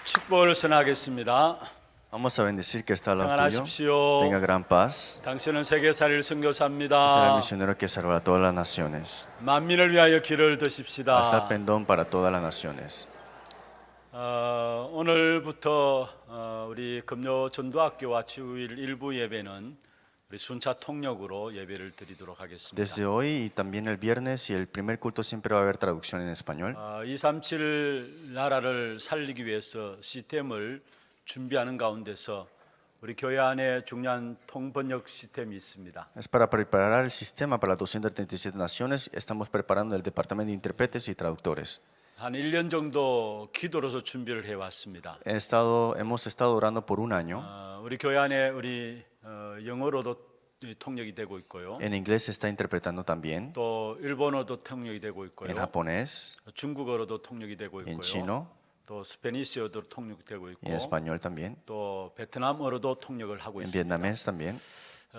축복을 선하겠습니다. Vamos a bendecir que está al lado tuyo. 평안하십시오. Tenga gran paz. 당신은 세계살이를 Usted será el 선교사입니다. misionero que salvará a todas las naciones. 만민을 위하여 길을 드십시다. Haz pendón para todas las naciones. 오늘부터 우리 금요 전도학교와 주일 일부 예배는 우리 순차 통역으로 예배를 드리도록 하겠습니다. Desde hoy y también el viernes y el primer culto siempre va a haber traducción en español. 237 나라를 살리기 위해서 시스템을 준비하는 가운데서 우리 교회 안에 중요한 통번역 시스템이 있습니다. Es para preparar el sistema para las 237 naciones. Estamos preparando el departamento de intérpretes y traductores. 한 1년 정도 기도로서 준비를 해왔습니다. Hemos estado orando por un año. 우리 교회 안에 우리 영어로도 통역이 되고 있고요. En inglés se está interpretando también. 또 일본어도 통역이 되고 있고요. En japonés, 중국어로도 통역이 되고 en 있고요. chino 또 스페니시어도 통역되고 있고 y en español también. 또 베트남어로도 통역을 하고 En 있습니다. vietnamés también.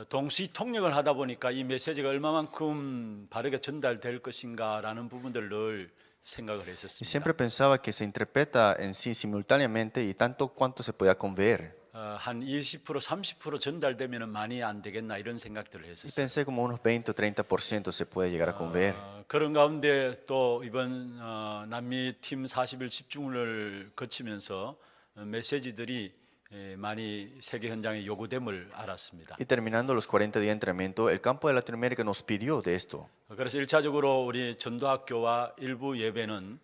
동시 통역을 하다 보니까 이 메시지가 얼마만큼 바르게 전달될 것인가라는 부분들을 늘 생각을 Y 했었습니다. siempre pensaba que se interpreta en sí simultáneamente y tanto cuanto se podía conver. 한 20% 30% 전달되면 많이 안 되겠나 이런 생각들을 Y 했었어요. pensé como unos 20 o 30% se puede llegar a conver. 그런 가운데 또 이번 남미 팀 40일 집중을 거치면서 메시지들이 많이 세계 현장에 요구됨을 알았습니다. Y terminando los 40 días de entrenamiento, el campo de Latinoamérica nos pidió de esto. 그래서 1차적으로 우리 전도학교와 일부 예배는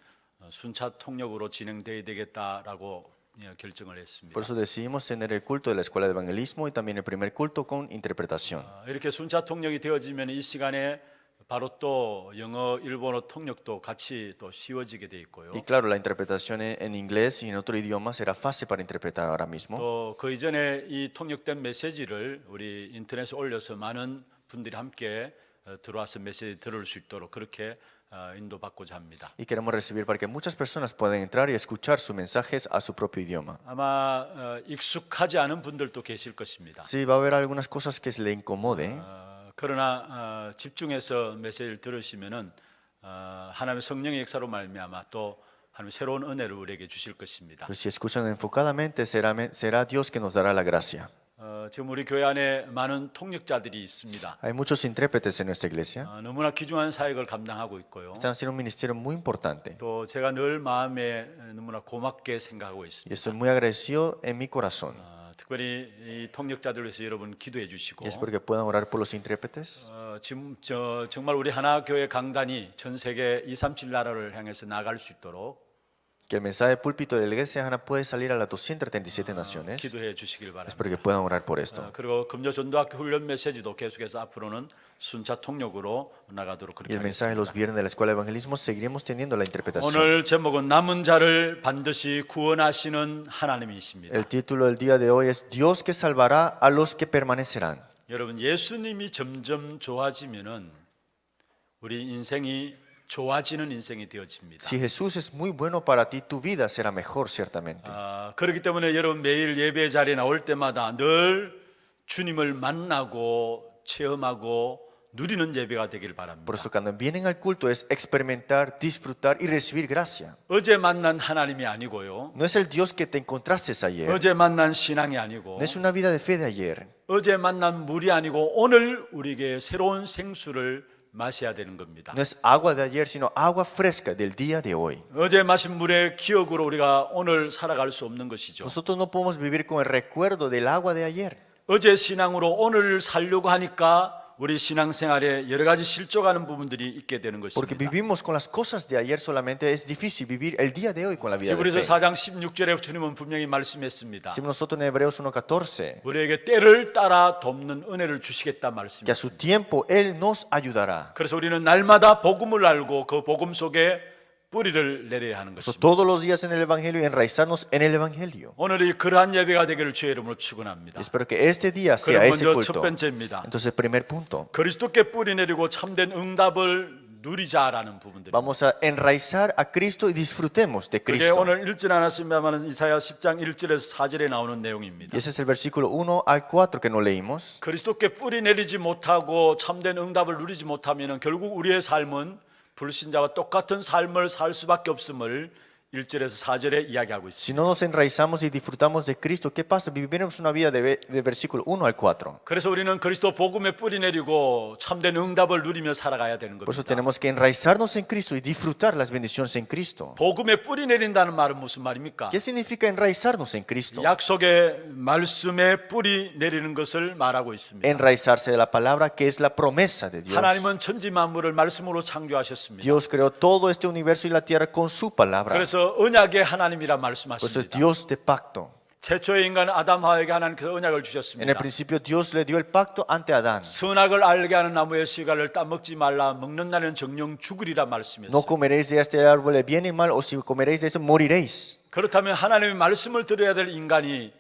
순차 통역으로 진행돼야 되겠다라고 결정을 했습니다. Por eso decidimos tener el culto de la escuela de evangelismo y también el primer culto con interpretación. 이렇게 순차 통역이 되어지면 이 시간에 바로 또 영어, 일본어 통역도 같이 또 쉬워지게 돼 있고요. Y claro, la interpretación en inglés y en otro idioma será fácil para interpretar ahora mismo. 또 그 이전에 이 통역된 메시지를 우리 인터넷에 올려서 많은 분들이 함께 들어와서 메시지 들을 수 있도록 그렇게 인도받고자 합니다. Y queremos recibir para que muchas personas puedan entrar y escuchar sus mensajes a su propio idioma. 아마 익숙하지 않은 분들도 계실 것입니다. Sí, va a haber algunas cosas que le incomode, 그러나 집중해서 메시지를 들으시면은 하나님의 성령의 역사로 말미암아 또 하나님 새로운 은혜를 우리에게 주실 것입니다. pero si escuchan enfocadamente, será Dios que nos dará la gracia. 지금 우리 교회 안에 많은 통역자들이 있습니다. Hay muchos intérpretes en nuestra iglesia. 너무나 귀중한 사역을 감당하고 있고요. Están haciendo un ministerio muy importante. 또 제가 늘 마음에 너무나 고맙게 생각하고 Y 있습니다. estoy muy agradecido en mi corazón. 특별히 이 통역자들 위해서 여러분 기도해 주시고 Y es porque puedan orar por los intérpretes. 지금 정말 우리 하나 교회 강단이 전 세계 237 나라를 향해서 나갈 수 있도록 Que el mensaje de púlpito de la iglesia Hana puede salir a las 237 naciones. 기도해 주시길 Es 바랍니다. porque puedan orar por esto. 그리고 금요 전도학교 훈련 메시지도 계속해서 앞으로는 순차 통역으로 나가도록 Y 그렇게 el mensaje de los 하겠습니다. viernes de la escuela de evangelismo seguiremos teniendo la interpretación. 오늘 제목은 남은 자를 반드시 구원하시는 하나님이십니다. El título del día de hoy es Dios que salvará a los que permanecerán. 여러분 예수님이 점점 좋아지면은 우리 인생이 좋아지는 인생이 되어집니다. Si Jesús es muy bueno para ti, tu vida será mejor ciertamente. 그렇기 때문에 여러분 매일 예배 자리에 나올 때마다 늘 주님을 만나고 체험하고 누리는 예배가 되길 바랍니다. Por eso cuando vienen al culto es experimentar, disfrutar y recibir gracia. 어제 만난 하나님이 아니고요. No es el Dios que te encontraste ayer. 어제 만난 신앙이 아니고 No es una vida de fe de ayer. 어제 만난 물이 아니고 오늘 우리에게 새로운 생수를 마셔야 되는 겁니다. No es agua de ayer, sino agua fresca del día de hoy. 어제 마신 물의 기억으로 우리가 오늘 살아갈 수 없는 것이죠. Nosotros no podemos vivir con el recuerdo del agua de ayer. 어제 신앙으로 오늘 살려고 하니까 우리 신앙생활에 여러 가지 실족하는 부분들이 있게 되는 Porque 것입니다. vivimos con las cosas de ayer solamente, es difícil vivir el día de hoy con la vida de 히브리서 fe. 4장 16절에 주님은 분명히 말씀했습니다. Decimos nosotros en Hebreos 1:14 우리에게 때를 따라 돕는 은혜를 주시겠다 que a su 말씀했습니다. tiempo Él nos ayudará. 그래서 우리는 날마다 복음을 알고 그 복음 속에 뿌리를 내려야 하는 Eso 것입니다. todos los días en el Evangelio y enraizarnos en el Evangelio. 오늘이 그러한 예배가 되기를 주의 이름으로 축원합니다. Espero que este día sea 그럼 ese 먼저 첫 culto. 번째입니다. Entonces, primer punto. 그리스도께 뿌리 내리고 참된 응답을 누리자라는 부분들. Vamos a enraizar a Cristo y disfrutemos de 그게 Cristo. 오늘 읽진 않았습니다만 이사야 10장 1절에서 4절에 나오는 내용입니다. Y ese es el versículo 1 al 4 que no leímos. 그리스도께 뿌리 내리지 못하고 참된 응답을 누리지 못하면 결국 우리의 삶은 불신자와 똑같은 삶을 살 수밖에 없음을 1절에서 4절에 이야기하고 있습니다. Si no nos enraizamos y disfrutamos de Cristo, ¿qué pasa? Viviremos una vida de versículo 1 al 4. 그래서 우리는 그리스도 복음에 뿌리 내리고 참된 응답을 누리며 살아가야 되는 Por eso 겁니다. tenemos que enraizarnos en Cristo y disfrutar las bendiciones en Cristo. 복음에 뿌리 내린다는 말은 무슨 말입니까? ¿Qué significa enraizarnos en Cristo? 약속의 말씀에 뿌리 내리는 것을 말하고 있습니다. Enraizarse de la palabra que es la promesa de Dios. 하나님은 천지 만물을 말씀으로 창조하셨습니다. Dios creó todo este universo y la tierra con su palabra. 그래서 언약의 하나님이라 Por eso es 말씀하십니다. Dios de pacto. 최초의 인간 아담 하와에게 하나님께서 언약을 En el 주셨습니다. principio Dios le dio el pacto ante Adán. 선악을 알게 하는 나무의 씨가를 따먹지 말라. 먹는 날은 정령 죽으리라 No 말씀했어요. comeréis de este árbol de bien y mal, o si comeréis de esto moriréis. 그렇다면 하나님의 말씀을 들어야 될 인간이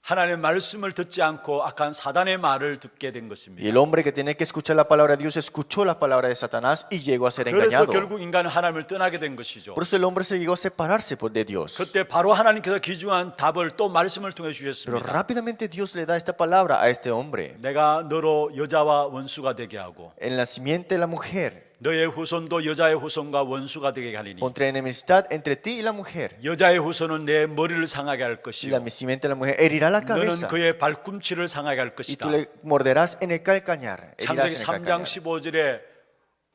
하나님의 말씀을 듣지 않고 악한 사단의 말을 듣게 된 Y 것입니다. el hombre que tenía que escuchar la palabra de Dios escuchó la palabra de Satanás y llegó a ser 그래서 engañado. 결국 인간은 하나님을 떠나게 된 것이죠. Por eso el hombre se llegó a separarse de Dios. 그때 바로 하나님께서 기중한 답을 또 말씀을 통해 Pero 주셨습니다. rápidamente Dios le da esta palabra a este hombre. 내가 너로 여자와 원수가 되게 하고 En la simiente de la mujer 너의 후손도 여자의 후손과 원수가 되게 하리니 pondré enemistad entre ti y la mujer. 여자의 후손은 내 머리를 상하게 할 Y 것이요 la simiente de la mujer herirá la 너는 cabeza. 그의 발꿈치를 상하게 할 Y 것이다. tú le morderás en el calcañar. 창세기 Herirás en el 3장 calcañar. 15절에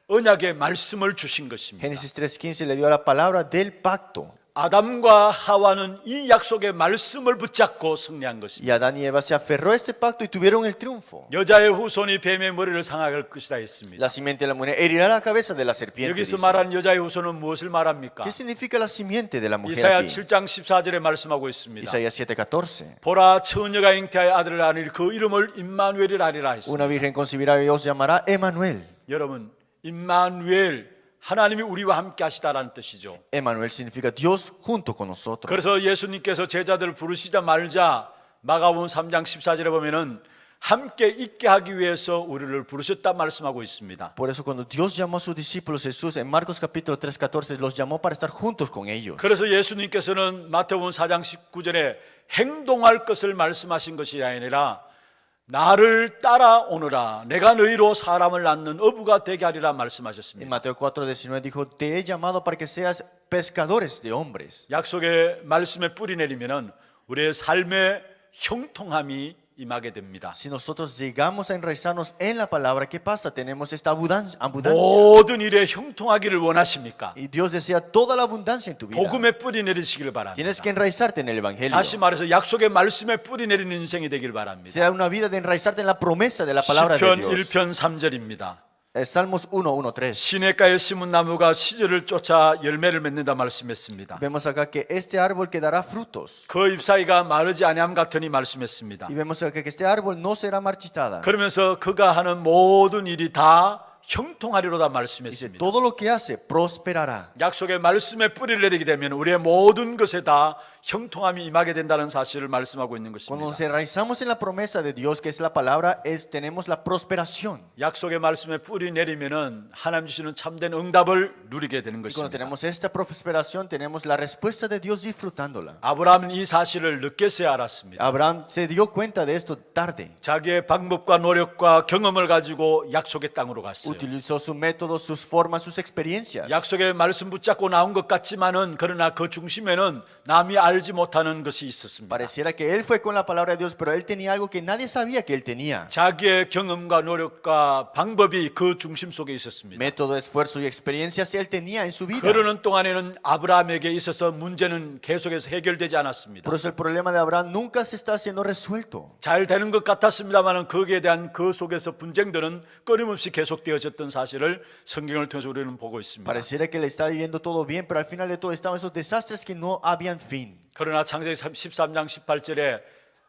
언약의 말씀을 주신 것입니다. Génesis 3:15 le dio la palabra del pacto. 아담과 하와는 이 약속의 말씀을 붙잡고 승리한 Y 것입니다. Adán y Eva se aferró a este pacto y tuvieron el triunfo. 여자의 후손이 뱀의 머리를 상하게 할 것이다 했습니다. La simiente de la mujer herirá la cabeza de la serpiente. 여기서 dice. 말하는 여자의 후손은 무엇을 말합니까? ¿Qué significa la simiente de la mujer 이사야 aquí? 7장 14절에 말씀하고 있습니다. Isaías 7:14. 보라 처녀가 잉태하여 아들을 낳으니 그 이름을 임마누엘이라 하리라 했습니다. Una virgen concebirá y os llamará Emmanuel. 여러분, 임마누엘 하나님이 우리와 함께 하시다라는 뜻이죠. Emmanuel significa Dios junto con nosotros. 그래서 예수님께서 제자들을 부르시자마자 마가복음 3장 14절에 보면은 함께 있게 하기 위해서 우리를 부르셨다 말씀하고 있습니다. Por eso cuando Dios llamó a sus discípulos, Jesús en Marcos capítulo 3:14 los llamó para estar juntos con ellos. 그래서 예수님께서는 마태복음 4장 19절에 행동할 것을 말씀하신 것이 아니라 나를 따라오너라 내가 너희로 사람을 낳는 어부가 되게 하리라 En 말씀하셨습니다. Mateo 4:19 dijo, te he llamado para que seas pescadores de hombres. 약속의 말씀에 뿌리 내리면은 우리의 삶의 형통함이 임하게 됩니다. Si nosotros llegamos a enraizarnos en la palabra, ¿qué pasa? Tenemos esta abundancia. 모든 일에 형통하기를 원하십니까? Y Dios desea toda la abundancia en tu vida. 복음에 뿌리 내리시기를 바랍니다. Tienes que enraizarte en el Evangelio. 다시 말해서 약속의 말씀에 뿌리 내리는 인생이 되길 바랍니다. Será una vida de enraizarte en la promesa de la palabra de 시편 Dios. 1편 3절입니다. Salmos 1:1-3. 시냇가에 심은 나무가 시절을 쫓아 열매를 맺는다 말씀했습니다. Vemos acá que este árbol que dará frutos. 그 잎사귀가 마르지 아니함 같으니 말씀했습니다. Y vemos acá que este árbol no será marchitada. 그러면서 그가 하는 모든 일이 다 형통하리로다 Dice, 말씀했습니다. todo lo que hace prosperará. 약속의 말씀에 뿌리를 내리게 되면 우리의 모든 것에 다 형통함이 임하게 된다는 사실을 말씀하고 있는 Cuando nos 것입니다. enraizamos en la promesa de Dios, que es la palabra, tenemos la prosperación. 약속의 말씀에 뿌리 내리면은 하나님 주시는 참된 응답을 누리게 되는 Y cuando 것입니다. tenemos esta prosperación, tenemos la respuesta de Dios disfrutándola. 아브라함은 이 사실을 늦게서야 알았습니다. Abraham se dio cuenta de esto tarde. 자기의 방법과 노력과 경험을 가지고 약속의 땅으로 갔어요. Utilizó sus métodos, sus formas, sus experiencias. 약속의 말씀 붙잡고 나온 것 같지만은 그러나 그 중심에는 남이 알지 못하는 것이 있었습니다. Pareciera que él fue con la palabra de Dios, pero él tenía algo que nadie sabía que él tenía. 자기의 경험과 노력과 방법이 그 중심 속에 있었습니다. Método, esfuerzo y experiencias él tenía en su vida. 그러는 동안에는 아브라함에게 있어서 문제는 계속해서 해결되지 않았습니다. Por eso el problema de Abraham nunca se está siendo resuelto. 잘 되는 것 같았습니다만은 거기에 대한 그 속에서 분쟁들은 끊임없이 계속되어졌던 사실을 성경을 통해서 우리는 보고 있습니다. Pareciera que le está viviendo todo bien, pero al final de todo estaban esos desastres que no habían fin. 그러나 창세기 13장 18절에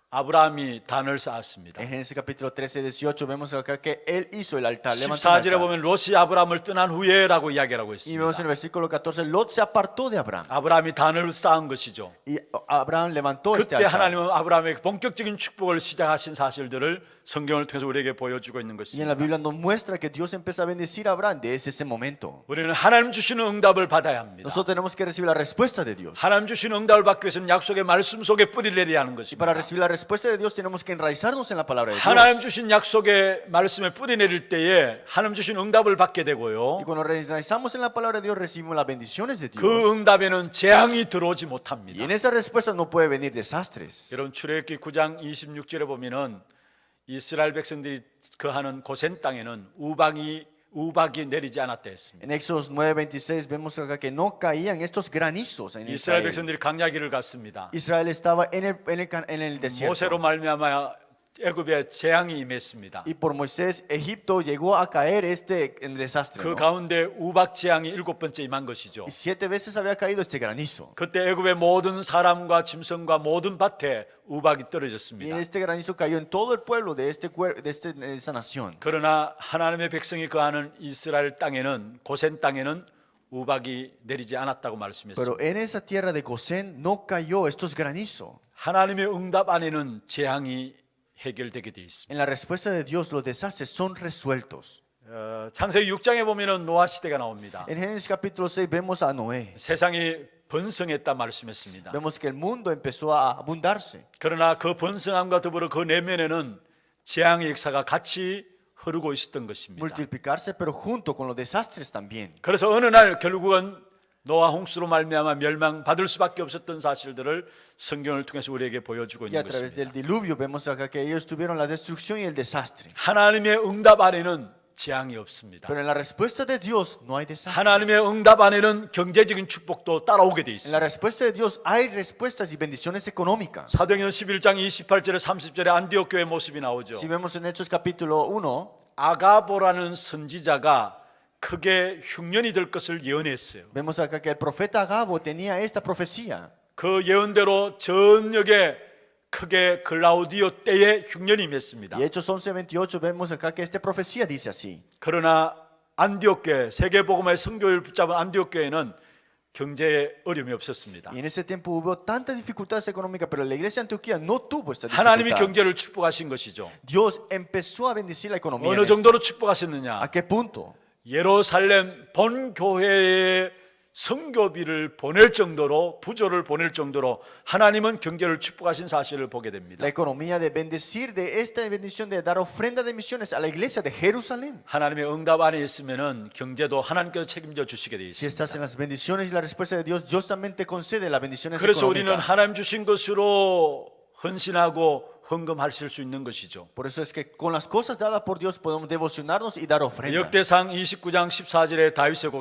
아브라함이 단을 쌓았습니다. En Génesis capítulo 13-18 vemos acá que él hizo el altar, levantó el 14절에 altar. 보면 롯이 아브라함을 떠난 후에라고 이야기를 하고 Y vemos 있습니다. en el versículo 14, Lot se apartó de Abraham. 아브라함이 단을 쌓은 것이죠. Y Abraham levantó este 그때 altar. 하나님은 아브라함에게 본격적인 축복을 시작하신 사실들을 성경을 통해서 우리에게 보여주고 있는 Y en la 것입니다. Biblia nos muestra que Dios empieza a bendecir a Abraham desde ese momento. 우리는 하나님 주시는 응답을 받아야 합니다. Nosotros tenemos que recibir la respuesta de Dios. 하나님 주시는 응답을 받기 위해서는 약속의 말씀 속에 뿌리를 내려야 하는 Y para 것입니다. recibir la respuesta de Dios tenemos que enraizarnos en la palabra de 하나님 Dios. 주신 약속의 말씀에 뿌리 내릴 때에 하나님 주신 응답을 받게 Y 되고요. cuando nos enraizamos en la palabra de Dios recibimos las bendiciones de Dios. 그 응답에는 재앙이 들어오지 Y 못합니다. en esa respuesta no puede venir desastres. 여러분 출애굽기 9장 26절에 보면은 이스라엘 백성들이 거하는 고센 땅에는 우박이 내리지 않았다 했습니다. En Éxodo 9:26 vemos acá que no caían estos granizos en 이스라엘 Israel. 백성들이 광야길을 갔습니다. Israel estaba en el desierto. 모세로 말미암아 애굽에 재앙이 임했습니다. Y por Moisés, Egipto llegó a caer en desastre. 그 ¿no? 가운데 우박 재앙이 7번째 임한 것이죠. Y 7 veces había caído este granizo. 그때 애굽의 모든 사람과 짐승과 모든 밭에 우박이 Y en 떨어졌습니다. este granizo cayó en todo el pueblo de esta nación. 그러나 하나님의 백성이 거하는 이스라엘 땅에는 고센 땅에는 우박이 내리지 않았다고 말씀했습니다. Pero en esa tierra de Gosén no cayó estos granizos. 하나님의 응답 안에는 재앙이 해결되게 되어 있습니다. En la respuesta de Dios los desastres son resueltos. 창세기 6장에 보면은 노아 시대가 나옵니다. En Génesis capítulo 6 vemos a Noé. 세상이 번성했다 말씀했습니다. Vemos que el mundo empezó a abundarse. 그러나 그 번성함과 더불어 그 내면에는 재앙의 역사가 같이 흐르고 있었던 것입니다. Multiplicarse, pero junto con los desastres también. 그래서 어느 날 결국은 노아 홍수로 말미암아 멸망받을 수밖에 없었던 사실들을 성경을 통해서 우리에게 보여주고 Y 있는 a través 것입니다. del diluvio vemos acá que ellos tuvieron la destrucción y el desastre. 하나님의 응답 안에는 재앙이 없습니다. Pero en la respuesta de Dios no hay desastre. 하나님의 응답 안에는 경제적인 축복도 따라오게 돼 En la 있습니다. respuesta de Dios hay respuestas y bendiciones económicas. 사도행전 11장 28절에 30절에 안디옥 교회 모습이 나오죠. Si vemos en Hechos capítulo 1, 아가보라는 선지자가 크게 흉년이 될 것을 예언했어요. vemos acá que el profeta Agabo tenía esta profecía. 그 예언대로 전역에 크게 글라우디오 때에 흉년이 임했습니다. Y Hechos 11:28 vemos acá que esta profecía dice así. 그러나 안디옥 교회, 세계복음의 선교를 붙잡은 안디옥 교회는 경제에 어려움이 없었습니다. Y en ese tiempo hubo tantas dificultades económicas, pero la iglesia de Antioquía no tuvo esta 하나님이 dificultad. 경제를 축복하신 것이죠. Dios empezó a bendecir la economía. 어느 en esto. 정도로 축복하셨느냐? ¿A qué punto? 예루살렘 본 교회에 선교비를 보낼 정도로 부조를 보낼 정도로 하나님은 경제를 축복하신 사실을 보게 됩니다. La economía de bendecir, de esta bendición de dar ofrenda de misiones a la iglesia de Jerusalén. 하나님의 응답 안에 있으면은 경제도 하나님께서 책임져 주시게 돼 Si 있습니다. estás en las bendiciones y la respuesta de Dios, Dios también te concede las bendiciones 그래서 우리는 económicas. 하나님 주신 것으로 헌신하고 헌금하실 수 있는 것이죠. Por eso es que con las cosas dadas por Dios podemos devocionarnos y dar ofrendas. 역대상 29장 14절의 다윗의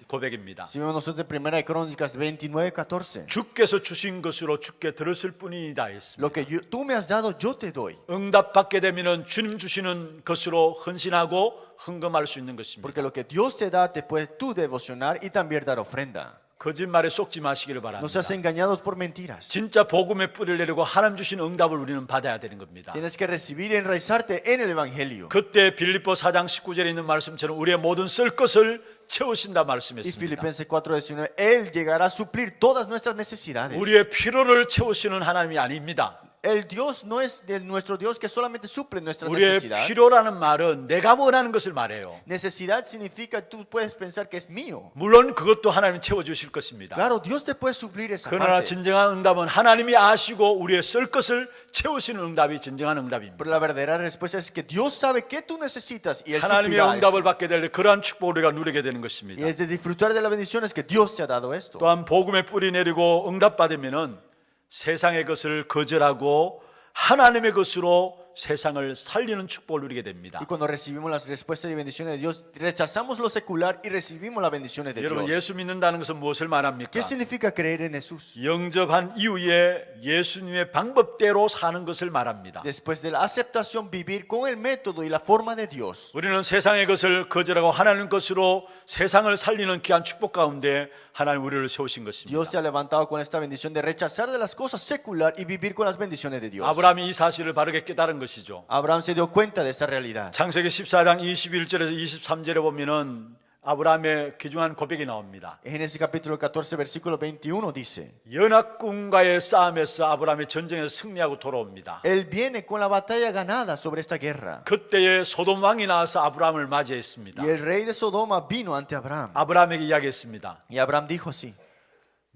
고백입니다. Si vemos nosotros en Primera de Crónicas 29:14, 주께서 주신 것으로 주께 들었을 뿐이다 했습니다. lo que tú me has dado, yo te doy. 응답 받게 되면은 주님 주시는 것으로 헌신하고 헌금할 수 있는 것입니다. Porque lo que Dios te da, te puedes tú devocionar y también dar ofrenda. 거짓말에 속지 마시기를 No 바랍니다. seas engañados por mentiras. 진짜 복음의 뿌리를 내리고 하나님 주신 응답을 우리는 받아야 되는 겁니다. Tienes que recibir y enraizarte en el Evangelio. 그때 빌립보 4장 19절에 있는 말씀처럼 우리의 모든 쓸 것을 채우신다 Y 말씀했습니다. Filipenses 4:19, Él llegará a suplir todas nuestras necesidades. 우리의 필요를 채우시는 하나님이 아닙니다. El Dios no es nuestro Dios que solamente suple nuestras 우리의 necesidades. 필요라는 말은 내가 원하는 것을 말해요. Necesidad significa tú puedes pensar que es mío. 물론 그것도 하나님이 채워주실 것입니다. Claro, Dios te puede suplir esa 그러나 parte. 진정한 응답은 하나님이 아시고 우리의 쓸 것을 채우시는 응답이 진정한 응답입니다. Pero la verdadera respuesta es que Dios sabe qué tú necesitas y Él 하나님의 suplirá 응답을 eso. 받게 될 때 그러한 축복을 우리가 누리게 되는 Y 것입니다. es de disfrutar de las bendiciones que Dios te ha dado esto. 또한 복음의 뿌리 내리고 응답 받으면은 세상의 것을 거절하고 하나님의 것으로 세상을 살리는 축복을 누리게 됩니다. Y cuando recibimos las respuestas y bendiciones de Dios, rechazamos lo secular y recibimos las bendiciones de 여러분 Dios. 예수 믿는다는 것은 무엇을 말합니까? ¿Qué significa creer en Jesús? 영접한 이후에 예수님의 방법대로 사는 것을 말합니다. Después de la aceptación, vivir con el método y la forma de Dios. 우리는 세상의 것을 거절하고 하나님 것으로 세상을 살리는 귀한 축복 가운데 하나님 우리를 세우신 것입니다. Dios se ha levantado con esta bendición de rechazar de las cosas secular y vivir con las bendiciones de Dios. 아브라함이 이 사실을 바르게 깨달은 것이죠. Abraham se dio cuenta de esta realidad. 창세기 14장 21절에서 23절에 보면은 아브라함의 귀중한 고백이 나옵니다. En Génesis capítulo 14 versículo 21 dice: 연합군과의 싸움에서 아브라함이 전쟁에서 승리하고 돌아옵니다. Él viene con la batalla ganada sobre esta guerra. 그때에 소돔 왕이 나와서 아브라함을 맞이했습니다. Y el rey de Sodoma vino ante Abraham. 아브라함에게 이야기했습니다. Y Abraham dijo así: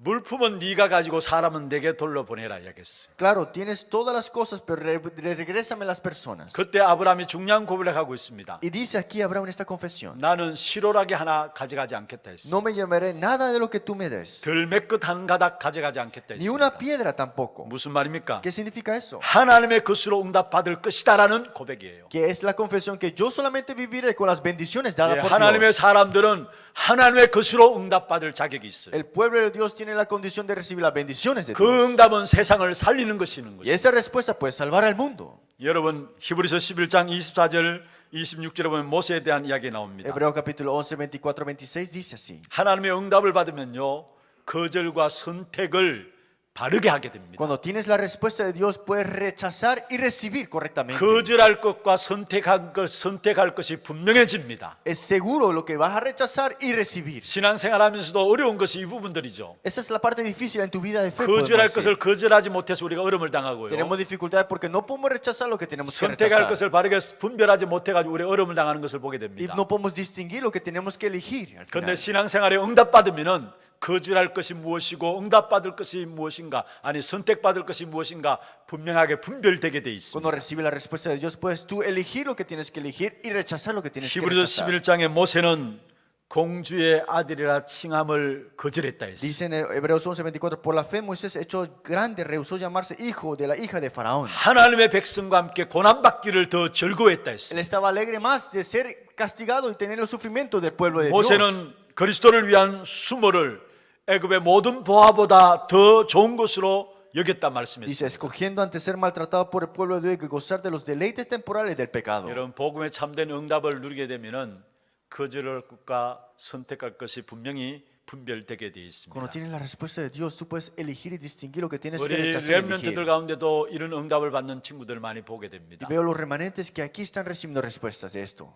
물품은 네가 가지고 사람은 내게 돌려보내라 이야기했어요. Claro, tienes todas las cosas, pero regrésame las personas. 그때 아브라함이 중요한 고백을 하고 있습니다. Y dice aquí Abraham en esta confesión, 나는 실오라기 하나 가져가지 않겠다 했어요. no me llevaré nada de lo que tú me des, 들매끝 한 가닥 가져가지 않겠다 ni una 했습니다. piedra tampoco. 무슨 말입니까? ¿Qué significa eso? 하나님의 것으로 응답받을 것이다라는 고백이에요. Que es la confesión que yo solamente viviré con las bendiciones dadas 예, por 하나님의 Dios. 사람들은 하나님의 것으로 응답받을 자격이 있어요. El pueblo de Dios tiene la condición de recibir las bendiciones de 그 Dios. 응답은 세상을 살리는 것이는 Y 거죠. esa respuesta puede salvar al mundo. 여러분 히브리서 11장 24절 26절에 보면 모세에 대한 이야기 나옵니다. Hebreo capítulo 11, 24, 26 dice así. 하나님의 응답을 받으면요 거절과 선택을 바르게 하게 됩니다. Cuando tienes la respuesta de Dios, puedes rechazar y recibir correctamente. 거절할 것과 선택할 것이 분명해집니다. Es seguro lo que vas a rechazar y recibir. 신앙생활하면서도 어려운 것이 이 부분들이죠. Esa es la parte difícil en tu vida de fe. podemos 거절할 decir. 것을 거절하지 못해서 우리가 어려움을 당하고요. Tenemos dificultades porque no podemos rechazar lo que tenemos que 선택할 rechazar. 것을 바르게 분별하지 못해가지고 우리 어려움을 당하는 것을 보게 Y 됩니다. no podemos distinguir lo que tenemos que elegir. Al 그런데 final. 신앙생활에 응답받으면은 거절할 것이 무엇이고 응답받을 것이 무엇인가 아니 선택받을 것이 무엇인가 분명하게 분별되게 돼 Cuando 있습니다. recibes la respuesta de Dios, puedes tú elegir lo que tienes que elegir y rechazar lo que tienes que 히브리서 rechazar. 11장에 모세는 공주의 아들이라 칭함을 거절했다 했어요. Dice en Hebreos 11:24, por la fe Moisés hecho grande rehusó llamarse hijo de la hija de Faraón. 하나님의 백성과 함께 고난받기를 더 즐거워했다 Él 했어요. estaba alegre más de ser castigado y tener los sufrimientos del pueblo de Dios. 모세는 그리스도를 위한 수모를 애굽의 모든 보화보다 더 좋은 것으로 여겼다 Dice, 말씀했어요. escogiendo antes ser maltratado por el pueblo de Dios que gozar de los deleites temporales del pecado. 여러분 복음에 참된 응답을 누리게 되면은 거절할 것과 선택할 것이 분명히 분별되게 되어 Cuando 있습니다. tienes la respuesta de Dios, tú puedes elegir y distinguir lo que tienes que 우리 rechazar y elegir. 렘넌트들 가운데도 이런 응답을 받는 친구들 많이 보게 Y 됩니다. veo los remanentes que aquí están recibiendo respuestas de esto.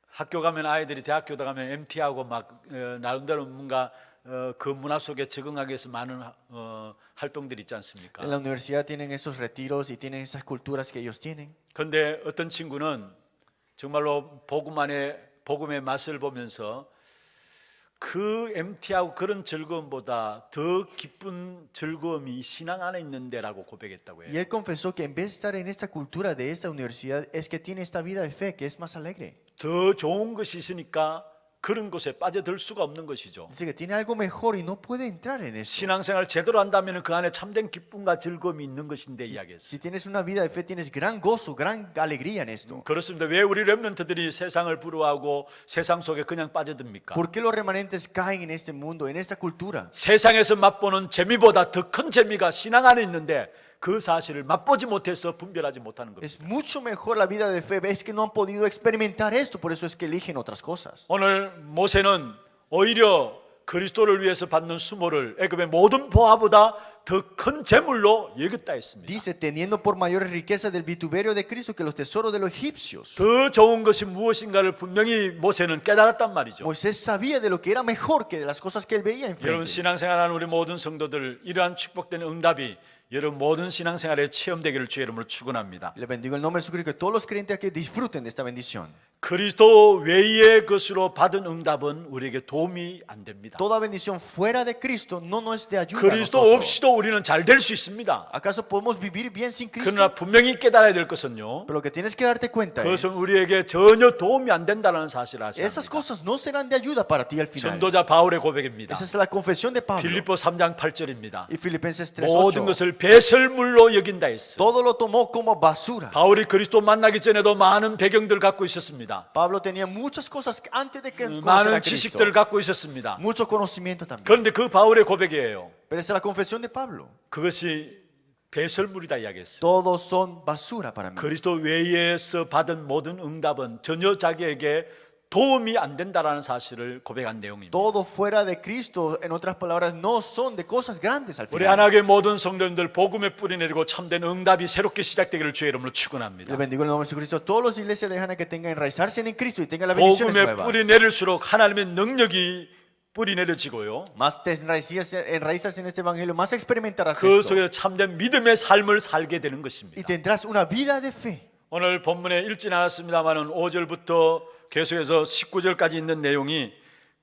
학교 가면 아이들이 대학교 가면 MT하고 막 나름대로 뭔가 그 문화 속에 적응하기 위해서 많은 활동들이 있지 않습니까? En la universidad tienen esos retiros y tienen esas culturas que ellos tienen. 그런데 어떤 친구는 정말로 복음의 맛을 보면서 그 MT하고 그런 즐거움보다 더 기쁜 즐거움이 신앙 안에 있는데라고 고백했다고 Y 해요. él confesó que en vez de estar en esta cultura de esta universidad, es que tiene esta vida de fe que es más alegre. 더 좋은 것이 있으니까 그런 곳에 빠져들 수가 없는 것이죠. Dice que tiene algo mejor y no puede entrar en eso. 신앙생활 제대로 한다면 그 안에 참된 기쁨과 즐거움이 있는 것인데 이야기했어요. Si tienes una vida de fe, tienes gran gozo, gran alegría en esto. 그렇습니다. 왜 우리 렘넌트들이 세상을 부러워하고 세상 속에 그냥 빠져듭니까? ¿Por qué los remanentes caen en este mundo, en esta cultura? 세상에서 맛보는 재미보다 더 큰 재미가 신앙 안에 있는데 그 사실을 맛보지 못해서 분별하지 못하는 겁니다. Es mucho mejor la vida de fe. Es que no han podido experimentar esto, por eso es que eligen otras cosas. 오늘 모세는 오히려 그리스도를 위해서 받는 수모를 애굽의 모든 보화보다 더 큰 재물로 여겼다 했습니다. Dice, teniendo por mayores riquezas del vituperio de Cristo que los tesoros de los egipcios. 더 좋은 것이 무엇인가를 분명히 모세는 깨달았단 말이죠. Moisés sabía de lo que era mejor que de las cosas que él veía 여러분 enfrente. 신앙생활하는 우리 모든 성도들 이러한 축복된 응답이 여러분 모든 신앙생활에 체험되기를 주의 이름으로 축원합니다. Le bendigo el nombre de Jesucristo, que todos los creyentes aquí disfruten de esta bendición. 그리스도 외의 것으로 받은 응답은 우리에게 도움이 안 됩니다. Toda bendición fuera de Cristo no nos es de ayuda a 그리스도 nosotros. 없이도 우리는 잘 될 수 있습니다. ¿Acaso podemos vivir bien sin Cristo? 그러나 분명히 깨달아야 될 것은요. Pero lo que tienes que darte cuenta es, 그것은 우리에게 전혀 도움이 안 된다는 사실을 아셔야 esas 합니다. cosas no serán de ayuda para ti al final. 전도자 바울의 고백입니다. Esa es la confesión de Pablo. 빌립보 3장 8절입니다. Y Filipenses 모든 3:8. 것을 배설물로 여긴다 했어. Todo lo tomó como basura. 바울이 그리스도 만나기 전에도 많은 배경들 갖고 있었습니다. Pablo tenía muchas cosas antes de que conociera 많은 a Cristo. 지식들을 갖고 있었습니다. Mucho conocimiento también. 그런데 그 바울의 고백이에요. Pero esa es la confesión de Pablo. 그것이 배설물이다 이야기했어요. Todos son basura para mí. 그리스도 외에서 받은 모든 응답은 전혀 자기에게 도움이 안 된다라는 사실을 고백한 내용입니다. Todo fuera de Cristo, en otras palabras, no son de cosas grandes al 우리 final. 하나님의 모든 성도님들 복음에 뿌리 내리고 참된 응답이 새롭게 시작되기를 주의 이름으로 축원합니다. Le bendigo en el nombre de Jesucristo. Todos los iglesias de Hana que tengan enraizarse en Cristo y tengan las bendiciones 복음에 nuevas. 뿌리 내릴수록 하나님의 능력이 뿌리 내려지고요. Más te enraizas en este evangelio, más experimentarás 그 esto. 속에 참된 믿음의 삶을 살게 되는 Y 것입니다. tendrás una vida de fe. 오늘 본문에 읽진 않았습니다만은 5절부터 계속해서 19절까지 있는 내용이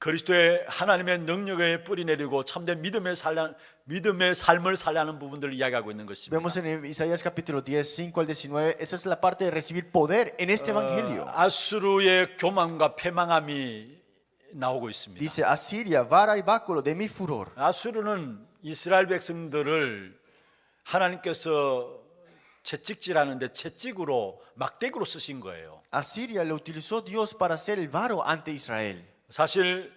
그리스도의 하나님의 능력에 뿌리 내리고 참된 믿음의 삶을 살려는 부분들을 이야기하고 있는 것입니다. Vemos en Isaías capítulo 10, 5 al 19, esa es la parte de recibir poder en este evangelio. 아수르의 교만과 패망함이 나오고 있습니다. Dice, Asiria, vara y báculo de mi furor. 아수르는 이스라엘 백성들을 하나님께서 채찍질하는데 채찍으로 막대기로 쓰신 거예요. Asiria le utilizó Dios para hacer el varo ante Israel. 사실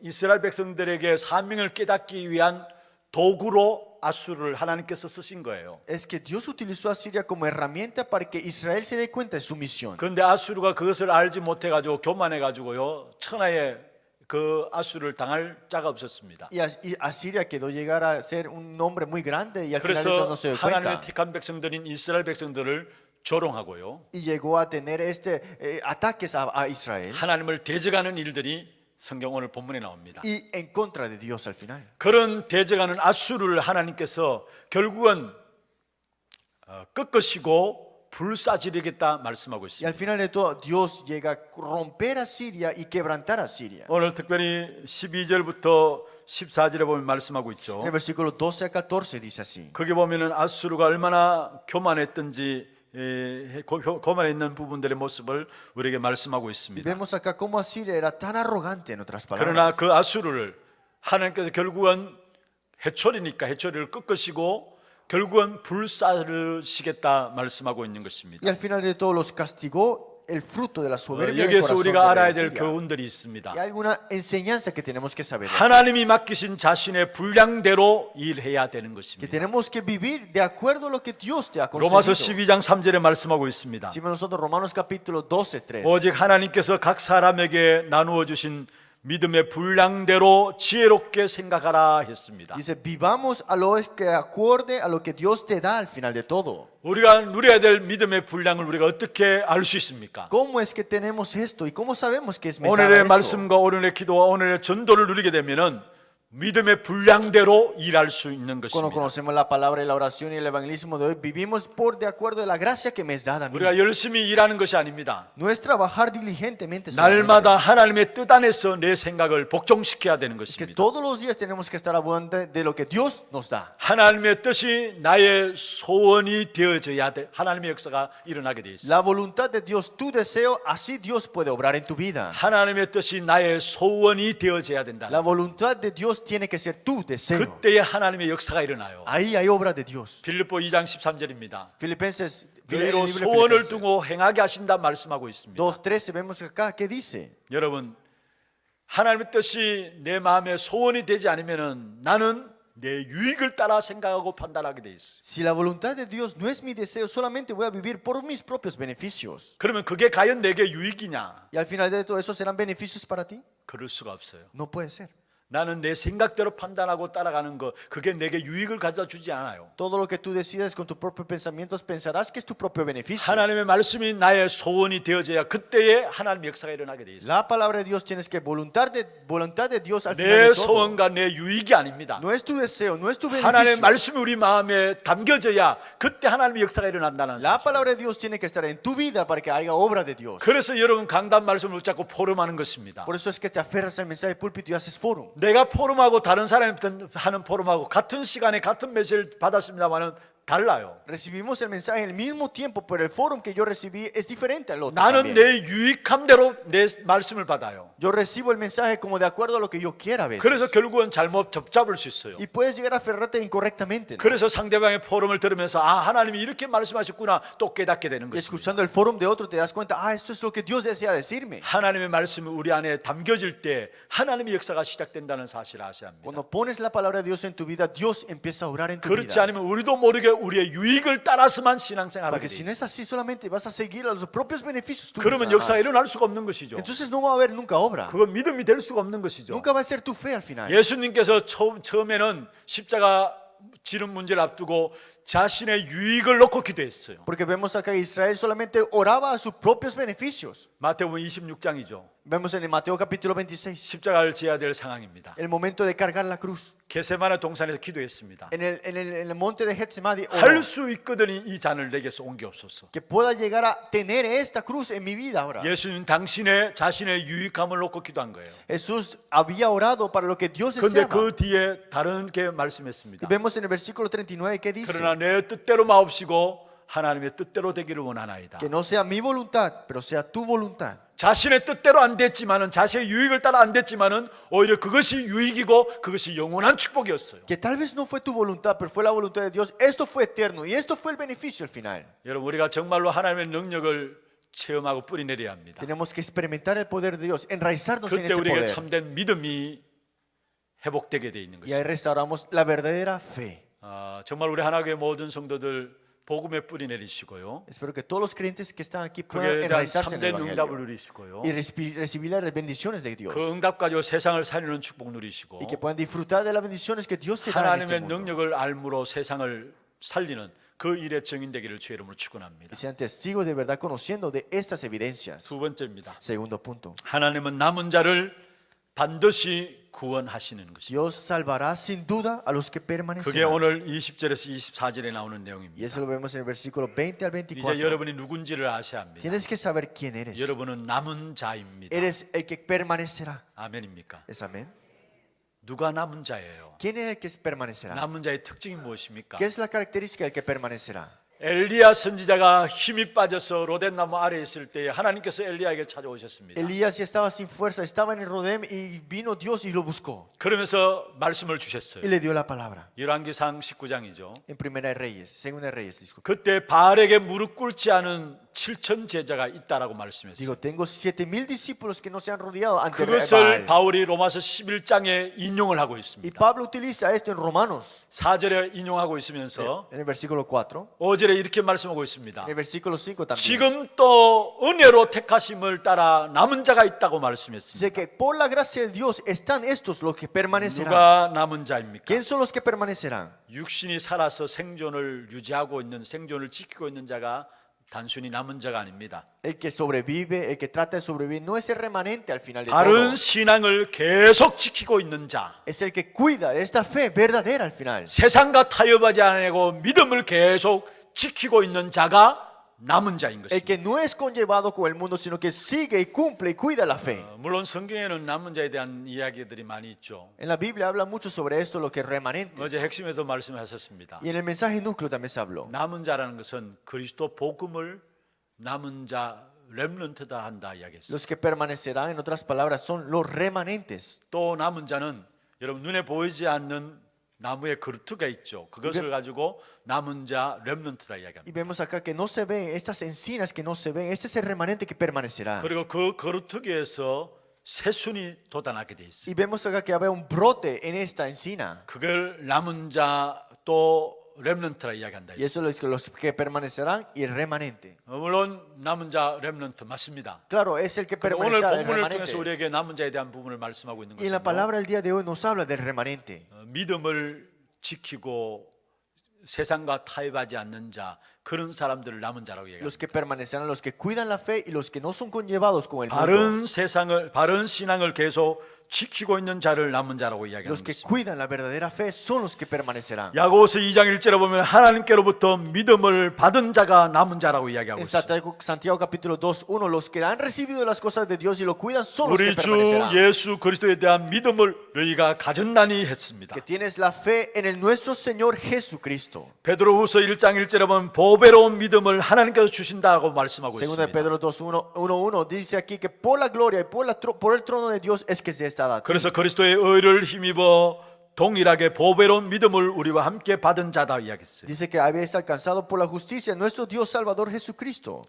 이스라엘 백성들에게 사명을 깨닫기 위한 도구로 아수르를 하나님께서 쓰신 거예요. Es que Dios utilizó a Asiria como herramienta para que Israel se dé cuenta de su misión. 그런데 아수르가 그것을 알지 못해 가지고 교만해 가지고요. 천하에 그 아수르를 당할 자가 없었습니다. Y Asiria quedó llegar a ser un nombre muy grande y al final de todo 그래서 no se dio 하나님의 cuenta. 택한 백성들인 이스라엘 백성들을 조롱하고요. Y llegó a tener ataques a Israel 하나님을 대적하는 일들이 성경 오늘 본문에 나옵니다. y en contra de Dios al final. 그런 대적하는 아수르를 하나님께서 결국은 꺾으시고 불사지르겠다 말씀하고 Y 있습니다. al final de todo Dios llega a romper a Siria y quebrantar a Siria. 오늘 특별히 12절부터 14절에 보면 말씀하고 있죠. En el versículo 12 a 14 dice así. 거기 보면은 아수르가 얼마나 교만했던지 교만에 있는 부분들의 모습을 우리에게 말씀하고 Y 있습니다. vemos acá cómo Asiria era tan arrogante en otras 그러나 palabras. 그 아수르를 하나님께서 결국은 해초리니까 해초리를 꺾으시고 결국은 불사르시겠다 말씀하고 있는 것입니다. Y al final de todo los castigó el fruto de la soberbia del 여기에서 corazón 우리가 de 알아야 될 Asiria. 교훈들이 있습니다. Y hay alguna enseñanza que tenemos que saber. 하나님이 맡기신 자신의 분량대로 일해야 되는 Que 것입니다. tenemos que vivir de acuerdo a lo que Dios te ha 로마서 concedido. 12장 3절에 말씀하고 있습니다. Si nosotros Romanos capítulo 12, 3. 오직 하나님께서 각 사람에게 나누어 주신 믿음의 분량대로 지혜롭게 생각하라 했습니다. Dice, vivamos a lo que acorde a lo que Dios te da al final de todo. 우리가 누려야 될 믿음의 분량을 우리가 어떻게 알 수 있습니까? ¿Cómo es que tenemos esto y cómo sabemos que es 오늘의 Mesías esto? 말씀과 오늘의 기도와 오늘의 전도를 누리게 되면은 믿음의 분량대로 일할 수 있는 Cuando 것입니다. conocemos la palabra y la oración y el evangelismo de hoy, vivimos por de acuerdo a la gracia que me es dada a mí. 우리가 열심히 일하는 것이 아닙니다. No es trabajar diligentemente solamente. 날마다 하나님의 뜻 안에서 내 생각을 복종시켜야 되는 Es que 것입니다. todos los días tenemos que estar abundante de lo que Dios nos da. 하나님의 뜻이 나의 소원이 되어져야 돼. 하나님의 역사가 일어나게 돼 있어. La voluntad de Dios, tu deseo, así Dios puede obrar en tu vida. 하나님의 뜻이 나의 소원이 되어져야 된다. La voluntad de Dios tiene que ser tu deseo. 그때에 하나님의 역사가 일어나요. Ahí hay obra de Dios. 빌립보 2장 13절입니다. Filipenses, el 너희로 libro de 소원을 Filipenses 두고 행하게 하신다 말씀하고 있습니다. 2:13 vemos acá que dice, 여러분, 하나님의 뜻이 내 마음의 소원이 되지 않으면은 나는 내 유익을 따라 생각하고 판단하게 돼 있어. si la voluntad de Dios no es mi deseo, solamente voy a vivir por mis propios beneficios. 그러면 그게 과연 내게 유익이냐? Y al final de todo eso serán beneficios para ti? 그럴 수가 없어요. No puede ser. 나는 내 생각대로 판단하고 따라가는 거 그게 내게 유익을 가져다 주지 않아요. Todo lo que tú decides con tus propios pensamientos pensarás que es tu propio beneficio. 하나님의 말씀이 나의 소원이 되어져야 그때에 하나님의 역사가 일어나게 돼 있어. La palabra de Dios tienes que voluntad de Dios al final 내 de todo. 소원과 내 유익이 아닙니다. No es tu deseo, no es tu 하나님의 beneficio. 말씀이 우리 마음에 담겨져야 그때 하나님의 역사가 일어난다는 La 사실. palabra de Dios tiene que estar en tu vida para que haya obra de Dios. 그래서 여러분 강단 말씀을 붙잡고 포럼하는 것입니다. Por eso es que te aferras al mensaje del púlpito y haces foro. 내가 포럼하고 다른 사람이 하는 포럼하고 같은 시간에 같은 메시지를 받았습니다만은 달라요. Recibimos el mensaje al mismo tiempo, pero el foro que yo recibí es diferente al otro. 나는 también. 내 유익함대로 내 말씀을 받아요. Yo recibo el mensaje como de acuerdo a lo que yo quiera a veces. 그래서 결국은 잘못 접잡을 수 있어요. Y puedes llegar a aferrarte incorrectamente, ¿no? 그래서 상대방의 포럼을 들으면서 아 하나님이 이렇게 말씀하셨구나 또 깨닫게 되는 Y 것입니다. escuchando el foro de otro te das cuenta, esto es lo que Dios desea decirme. 하나님의 말씀이 우리 안에 담겨질 때 하나님의 역사가 시작된다는 사실을 아셔야 합니다. Cuando pones la palabra de Dios en tu vida, Dios empieza a orar en tu 그렇지 vida. 않으면 우리도 모르게 우리의 유익을 따라서만 신앙생활하게 Porque si 돼 no 있어요. es así, solamente vas a seguir a los propios beneficios tuyos. 그러면 nada 역사가 más. 일어날 수가 없는 것이죠. Entonces no va a haber nunca obra. 그건 믿음이 될 수가 없는 것이죠. Nunca va a ser tu fe al final. 예수님께서 처음에는 십자가 지름 문제를 앞두고 자신의 유익을 놓고 기도했어요. Porque vemos acá que Israel solamente oraba a sus propios beneficios. 마태복음 26장이죠. Vemos en Mateo capítulo 26 십자가를 지어야 될 상황입니다. el momento de cargar la cruz. 게세마네 동산에서 기도했습니다. En el monte de Getsemaní oró 할 수 있거든요 이 잔을 내게서 옮겨옵소서. que pueda llegar a tener esta cruz en mi vida ahora. 예수님 당신의 자신의 유익함을 놓고 기도한 거예요. Jesús había orado para lo que Dios 그런데 deseaba. 그 뒤에 다른 게 Y 말씀했습니다. vemos en el versículo 39 que dice 그러나 내 뜻대로 마옵시고 하나님의 뜻대로 되기를 원하나이다. que no sea mi voluntad, pero sea tu voluntad. 자신의 뜻대로 안 됐지만은 자신의 유익을 따라 안 됐지만은 오히려 그것이 유익이고 그것이 영원한 축복이었어요. Que tal vez no fue tu voluntad, pero fue la voluntad de Dios. Esto fue eterno y esto fue el beneficio al final. 여러분 우리가 정말로 하나님의 능력을 체험하고 뿌리내려야 합니다. Tenemos que experimentar el poder de Dios, enraizarnos en 그때 este 우리가 poder. 참된 믿음이 회복되게 돼 있는 Y ahí 것입니다. restauramos la verdadera fe. 정말 우리 하나교회 모든 성도들 복음에 뿌리내리시고요. Espero que todos los creyentes que están aquí puedan 그에 대한 enraizarse en el 참된 응답을 Evangelio 누리시고요. y recibir las bendiciones de Dios. 그 응답 가지고 세상을 살리는 축복 누리시고 Y que puedan disfrutar de las bendiciones que Dios te da en este 하나님의 mundo. 능력을 알므로 세상을 살리는 그 일의 증인되기를 주의 이름으로 축원합니다. Y sean testigos de verdad conociendo de estas evidencias. 두 번째입니다. Segundo punto. 하나님은 남은 자를 반드시 구원하시는 것입니다. Dios salvará sin duda a los que 그게 permanecerán. 오늘 20절에서 24절에 나오는 Y 내용입니다. eso lo vemos en el versículo 20 al 이제 24. 여러분이 누군지를 아셔야 합니다. Tienes que saber quién eres. 여러분은 남은 자입니다. Eres el que permanecerá. 아멘입니까? ¿Es amén? 누가 남은 자예요? ¿Quién es el que permanecerá? 남은 자의 특징이 무엇입니까? ¿Qué es la característica del que permanecerá? 엘리야 선지자가 힘이 빠져서 로덴나무 아래에 있을 때 하나님께서 엘리야에게 찾아오셨습니다. Elías ya estaba sin fuerza, estaba en el Rodem y vino Dios y lo buscó. 그러면서 말씀을 주셨어요. Y le dio la palabra. 열왕기상 19장이죠. En Primera de Reyes, Segunda de Reyes, disculpe. 그때 바알에게 무릎 꿇지 않은 7천 제자가 있다라고 말씀했어요. Digo, tengo 7,000 discípulos que no se han rodeado ante 그것을 Baal. 바울이 로마서 11장에 인용을 하고 Y 있습니다. Pablo utiliza esto en Romanos, 4절에 인용하고 있으면서 en el versículo 4. 5절에 이렇게 말씀하고 있습니다. En el versículo 5 también. 지금 또 은혜로 택하심을 따라 남은 자가 있다고 말씀했습니다. Dice que por la gracia de Dios están estos los que permanecerán. 누가 남은 자입니까? ¿Quién son los que permanecerán? 육신이 살아서 생존을 유지하고 있는 생존을 지키고 있는 자가 단순히 남은 자가 아닙니다. El que sobrevive, el que trata de sobrevivir, no es el remanente al final de 바른 todo. 신앙을 계속 지키고 있는 자. Es el que cuida de esta fe verdadera al final. 세상과 타협하지 않고 믿음을 계속 지키고 있는 자가 남은 자인 El 것입니다. que no es conllevado con el mundo, sino que sigue y cumple y cuida la fe. 물론 성경에는 남은 자에 대한 이야기들이 많이 있죠. En la Biblia habla mucho sobre esto, lo que es remanente. 어제 핵심에도 말씀하셨습니다. Y en el mensaje núcleo también se habló. 남은 자라는 것은 그리스도 복음을 남은 자 렘넌트다 한다 이야기했어요. Los que permanecerán, en otras palabras, son los remanentes. 또 남은 자는 여러분 눈에 보이지 않는 나무의 그루트가 있죠. 그것을 가지고 남은 자 렘넌트다 Y 이야기합니다. vemos acá que no se ven, estas encinas que no se ven, este es el remanente que permanecerá. 그리고 그 그루트기에서 새순이 돋아나게 돼 있어요. Y vemos acá que habrá un brote en esta encina. 그걸 남은 자 또 렘넌트라 이야기한다. Y eso es los que permanecerán y el remanente. 물론 남은 자 렘넌트 맞습니다. Claro, es el que 근데 오늘 permanecerá, el 본문을 remanente. 통해서 우리에게 남은 자에 대한 부분을 말씀하고 있는 Y en la 것은 palabra del día de hoy nos habla del remanente. 믿음을 지키고 세상과 타협하지 않는 자 그런 사람들을 남은 자라고 얘기합니다. Los que permanecerán, los que cuidan la fe y los que no son conllevados con el mundo. 바른 세상을 바른 신앙을 계속 지키고 있는 자를 남은 자라고 이야기하는 Los que 것입니다. cuidan la verdadera fe son los que permanecerán. 야고보서 2장 1절에 보면 하나님께로부터 믿음을 받은 자가 남은 자라고 이야기하고 En 있습니다. Santiago capítulo 2:1, los que han recibido las cosas de Dios y lo cuidan son los que 우리 주 permanecerán. 예수 그리스도에 대한 믿음을 너희가 가졌나니 했습니다. Que tienes la fe en el nuestro Señor Jesucristo. 베드로후서 1장 1절에 보면 보배로운 믿음을 하나님께서 주신다고 말씀하고 Segundo de 있습니다. Pedro 2:1 dice aquí que por la gloria y por el trono de Dios es que se está dando. 그래서 그리스도의 의를 힘입어 동일하게 보배로운 믿음을 우리와 함께 받은 자다 이야기했어요. Dice que habéis alcanzado por la justicia nuestro Dios Salvador Jesucristo.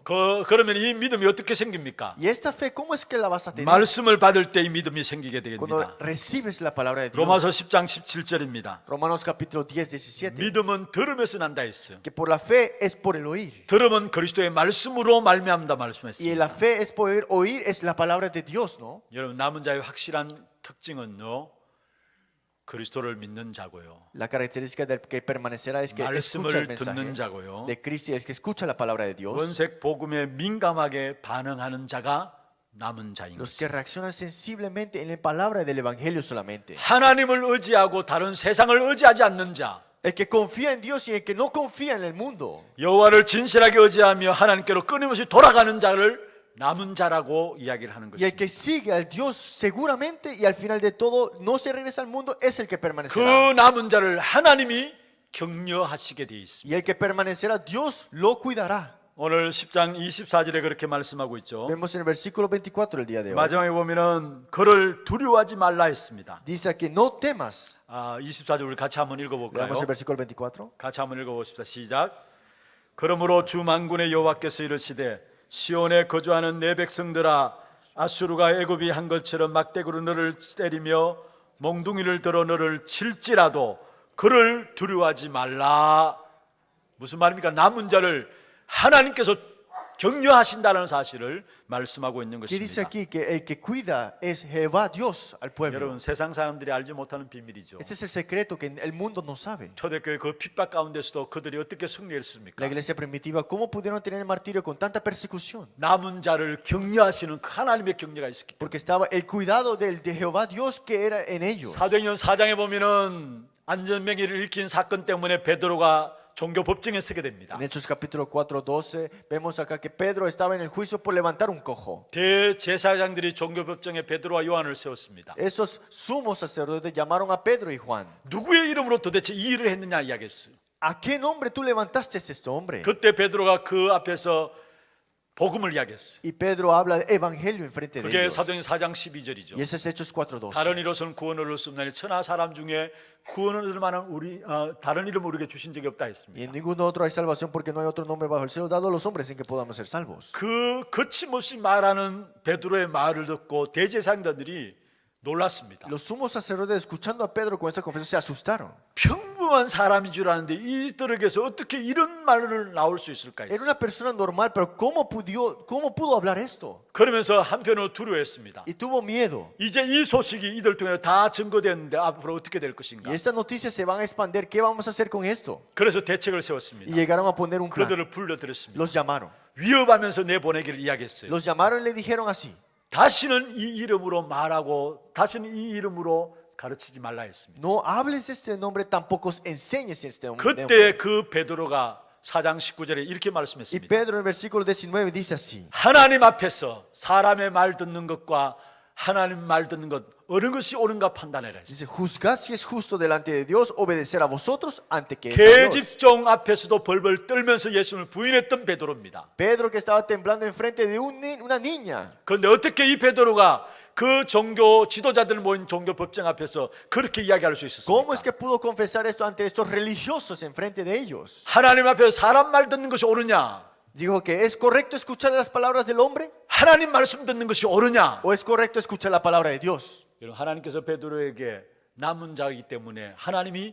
그러면 이 믿음이 어떻게 생깁니까? Y esta fe, ¿cómo es que la vas a tener? 말씀을 받을 때 이 믿음이 생기게 Cuando 됩니다. recibes la palabra de Dios. 로마서 10장 17절입니다. Romanos capítulo 10:17. 믿음은 들음에서 난다 했어요. Que por la fe es por el oír. 들음은 그리스도의 말씀으로 말미암다 Y 말씀했습니다. la fe es por oír es la palabra de Dios, ¿no? 여러분 남은 자의 확실한 특징은요. 그리스도를 믿는 자고요. La característica del que permanecerá es que escucha el 말씀을 듣는 mensaje 자고요. de Cristo, es que escucha la palabra de Dios. 원색 복음에 민감하게 반응하는 자가 남은 자인 Los 것입니다. que reaccionan sensiblemente en la palabra del Evangelio solamente. 하나님을 의지하고 다른 세상을 의지하지 않는 자, El que confía en Dios y el que no confía en el mundo. 여호와를 진실하게 의지하며 하나님께로 끊임없이 돌아가는 자를 남은 자라고 이야기를 하는 Y el que 것입니다. sigue al Dios seguramente y al final de todo no se regresa al mundo es el que 그 permanecerá. 남은 자를 하나님이 격려하시게 되어 있습니다. Y el que permanecerá, Dios lo cuidará. 오늘 10장 24절에 그렇게 말씀하고 있죠. Vemos en el versículo 24 el día de hoy. 마지막에 보면은 그를 두려워하지 말라 했습니다. Dice aquí, no temas. 24절 우리 같이 한번 읽어볼까요? Leamos el versículo 24. 같이 한번 읽어봅시다. 시작. 그러므로 주 만군의 여호와께서 이르시되 시온에 거주하는 내 백성들아, 아수르가 애굽이 한 것처럼 막대기로 너를 때리며 몽둥이를 들어 너를 칠지라도 그를 두려워하지 말라. 무슨 말입니까? 남은 자를 하나님께서 격려하신다는 사실을 말씀하고 있는 ¿Qué dice 것입니다. aquí? Que el que cuida es Jehová Dios al pueblo. 여러분, 세상 사람들이 알지 못하는 비밀이죠. Este es el secreto que el mundo no sabe. 초대교회 그 핍박 가운데서도 그들이 어떻게 승리했습니까? La iglesia primitiva, ¿cómo pudieron tener el martirio con tanta persecución? 남은 자를 격려하시는 그 하나님의 격려가 있었기 때문에. Porque estaba el cuidado de Jehová Dios que era en ellos. 사도행전 4장에 보면은 안전병기를 일으킨 사건 때문에 베드로가 종교 법정에 서게 됩니다. En Hechos capítulo 4:12 vemos acá que Pedro estaba en el juicio por levantar un cojo. 대제사장들이 종교 법정에 베드로와 요한을 세웠습니다. Esos sumos sacerdotes llamaron a Pedro y Juan. 누구의 이름으로 도대체 이 일을 했느냐 이야기했어요. ¿A qué nombre tú levantaste este hombre? 그때 베드로가 그 앞에서 복음을 이야기했어요. Y Pedro habla de evangelio enfrente de 그게 ellos. 사도행전 4장 12절이죠. Y ese es Hechos 4:12. 다른 이로서는 구원을 얻을 수 없나니 천하 사람 중에 구원을 얻을 만한 다른 이름을 우리에게 주신 적이 없다 Y 했습니다. en ningún otro hay salvación porque no hay otro nombre bajo el cielo dado a los hombres en que podamos ser salvos. 그 거침없이 말하는 베드로의 말을 듣고 대제사장들이 놀랐습니다. Los sumos sacerdotes escuchando a Pedro con esta confesión se asustaron. 평범한 사람인 줄 아는데 이들에게서 어떻게 이런 말을 나올 수 있을까 Era 했어요. una persona normal, pero ¿cómo pudo hablar esto? 그러면서 한편으로 두려워했습니다. Y tuvo miedo. 이제 이 소식이 이들 통해 다 증거됐는데 앞으로 어떻게 될 Y 것인가. estas noticias se van a expandir. ¿Qué vamos a hacer con esto? 그래서 대책을 Y 세웠습니다. llegaron a poner un plan. 그들을 불러들였습니다. Los llamaron. 위협하면서 내보내기를 이야기했어요. Los llamaron y le dijeron así. 다시는 이 이름으로 말하고 다시는 이 이름으로 가르치지 말라 했습니다. No hables de este nombre, tampoco enseñes este nombre. 그때 그 베드로가 4장 19절에 이렇게 Y 말씀했습니다. Pedro en el versículo 19 dice así. 하나님 앞에서 사람의 말 듣는 것과 하나님 말 듣는 것 어느 것이 옳은가 판단해라 했어요. Dice, juzgad si es justo delante de Dios obedecer a vosotros ante que es a Dios. 계집종 앞에서도 벌벌 떨면서 예수님을 부인했던 베드로입니다. Pedro que estaba temblando enfrente de una niña. 그런데 어떻게 이 베드로가 그 종교 지도자들 모인 종교 법정 앞에서 그렇게 이야기할 수 ¿Cómo es 있었습니까? que pudo confesar esto ante estos religiosos enfrente de ellos? 하나님 앞에서 사람 말 듣는 것이 옳으냐? Dijo que es correcto escuchar las palabras del hombre 하나님 말씀 듣는 것이 옳으냐? o es correcto escuchar la palabra de Dios. 여러분, 하나님께서 베드로에게 남은 자이기 때문에 하나님이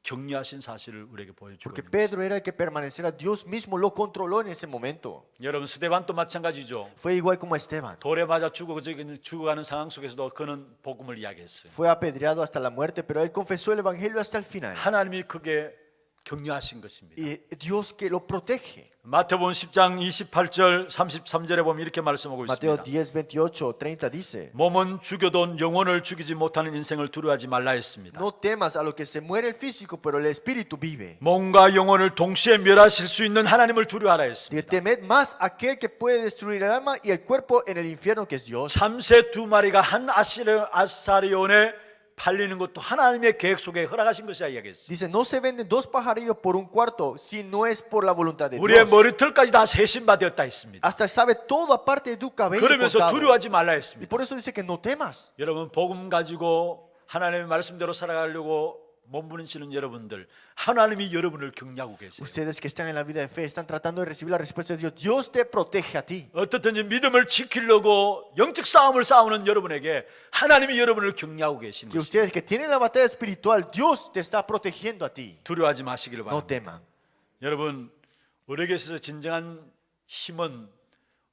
격려하신 사실을 우리에게 보여주고 Porque 있는 것입니다. Pedro era el que permaneciera, Dios mismo lo controló en ese momento. 여러분, 스데반도 마찬가지죠. Fue igual como Esteban. 돌에 맞아 죽어가는 상황 속에서도 그는 복음을 이야기했어요. Fue apedreado hasta la muerte, pero él confesó el evangelio hasta el final. 하나님이 그게 격려하신 것입니다. Y Dios que lo protege. 마태복음 10장 28절 33절에 보면 이렇게 말씀하고 Mateo 있습니다. 10, 28, 30 dice: 몸은 죽여도 영혼을 죽이지 못하는 인생을 두려워하지 말라 했습니다. No temas a lo que se muere el físico, pero el espíritu vive. 몸과 영혼을 동시에 멸하실 수 있는 하나님을 두려워하라 Dice, 했습니다. temed más aquel que puede destruir el alma y el cuerpo en el infierno, que es Dios. 참새 두 마리가 한 아사리온에 팔리는 것도 하나님의 계획 속에 허락하신 것이라 이야기했어요. Dice, no se venden dos pajarillos por un cuarto si no es por la voluntad de 우리의 Dios. 머리털까지 다 세신받았다 했습니다. Hasta sabe todo aparte de tu cabello 그러면서 cortado. 두려워하지 말라 Y 했습니다. por eso dice que no temas. 여러분, 복음 가지고 하나님의 말씀대로 살아가려고 몸부림치는 여러분들, 하나님이 여러분을 격려하고 계세요. Ustedes que están en la vida de fe están tratando de recibir la respuesta de Dios. Dios te protege a ti. 어떻든지 믿음을 지키려고 영적 싸움을 싸우는 여러분에게 하나님이 여러분을 격려하고 계시는 Que 것입니다. ustedes que tienen la batalla espiritual, Dios te está protegiendo a ti. 두려워하지 마시기를 No 바랍니다. teman. 여러분, 우리에게 있어서 진정한 힘은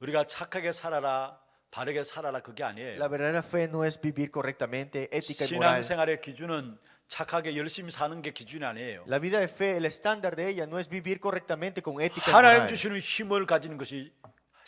우리가 착하게 살아라, 바르게 살아라 그게 아니에요. La verdadera fe no es vivir correctamente, ética y moral. 신앙생활의 기준은 착하게 열심히 사는 게 기준이 아니에요. La vida de fe, el estándar de ella no es vivir correctamente con ética y 하나님 moral, 주시는 힘을 가지는 것이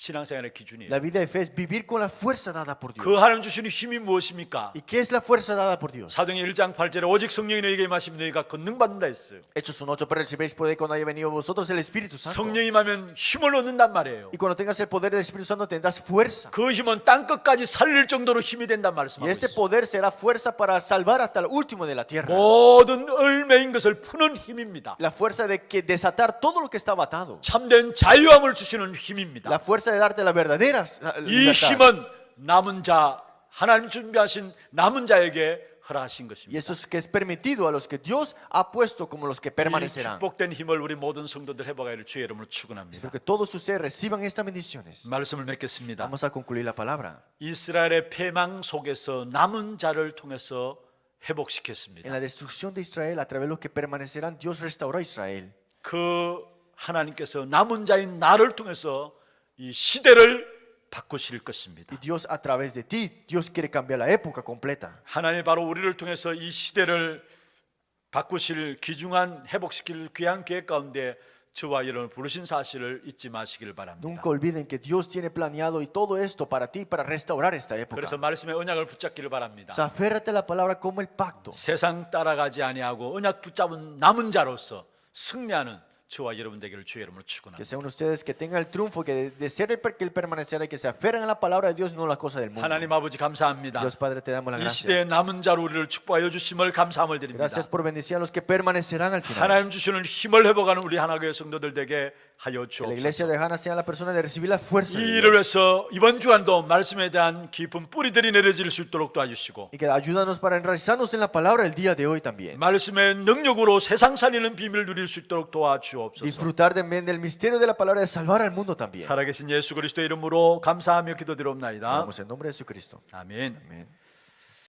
신앙생활의 기준이에요. La vida de fe es vivir con la fuerza dada por Dios. 그 하나님 주시는 힘이 무엇입니까? ¿Y qué es la fuerza dada por Dios? 사도행전 1장 8절에 오직 성령이 너희에게 임하시면 너희가 권능 받는다 했어요. Hechos 1:8, pero recibiréis poder cuando haya venido a vosotros el Espíritu Santo. 성령이 임하면 힘을 얻는단 말이에요. Y cuando tengas el poder del Espíritu Santo tendrás fuerza. 그 힘은 땅 끝까지 살릴 정도로 힘이 된단 Y 말씀하고 ese 있어요. poder será fuerza para salvar hasta el último de la tierra. 모든 얼매인 것을 푸는 힘입니다. La fuerza de que desatar todo lo que estaba atado. 참된 자유함을 주시는 힘입니다. La fuerza de darte la verdadera 이 libertad. 힘은 남은 자, 하나님 준비하신 남은 자에게 허락하신 Y 것입니다. eso es que es permitido a los que Dios ha puesto como los que 이 permanecerán. 축복된 힘을 우리 모든 성도들 회복하기를 주의 이름으로 축원합니다. Espero que todos ustedes reciban estas bendiciones. 말씀을 맺겠습니다. Vamos a concluir la palabra. 이스라엘의 패망 속에서 남은 자를 통해서 En 회복시켰습니다. la destrucción de Israel, a través de los que permanecerán, Dios restauró a Israel. 그 하나님께서 남은 자인 나를 통해서 이 시대를 바꾸실 것입니다. Y Dios a través de ti, Dios quiere cambiar la época completa. 하나님 바로 우리를 통해서 이 시대를 바꾸실 귀중한 회복시킬 귀한 계획 가운데 저와 여러분을 부르신 사실을 잊지 마시기를 바랍니다. Nunca olviden que Dios tiene planeado y todo esto para ti, para restaurar esta época. 그래서 말씀의 언약을 붙잡기를 O 바랍니다. sea, aférrate a la palabra como el pacto. 세상 따라가지 아니하고 언약 붙잡은 남은 자로서 승리하는 저와 여러분 되기를 주의 이름으로 Que 축원합니다. sean ustedes que tengan el triunfo, que de ser el permanecerá y que se aferren a la palabra de Dios, no a las cosas del mundo. 하나님 아버지 감사합니다. Dios Padre, te damos la 이 gracia. 시대의 남은 자로 우리를 축복하여 주심을 감사함을 드립니다. Gracias por bendecir a los que permanecerán al final. 하나님 주시는 힘을 회복하는 우리 하나교회 성도들 되게 하여 Que la iglesia 주옵소서. de Hannah sea la persona de recibir la fuerza 이 de 일을 Dios. 위해서 이번 주간도 말씀에 대한 깊은 뿌리들이 내려질 수 있도록 도와주시고 Y que ayúdanos para enraizarnos en la palabra el día de hoy también. 말씀의 능력으로 세상 살리는 비밀을 누릴 수 있도록 도와주옵소서. Disfrutar también del misterio de la palabra de salvar al mundo también. 살아계신 예수 그리스도의 이름으로 감사하며 기도드리옵나이다. Oramos en nombre de Jesucristo. 아멘. Amén.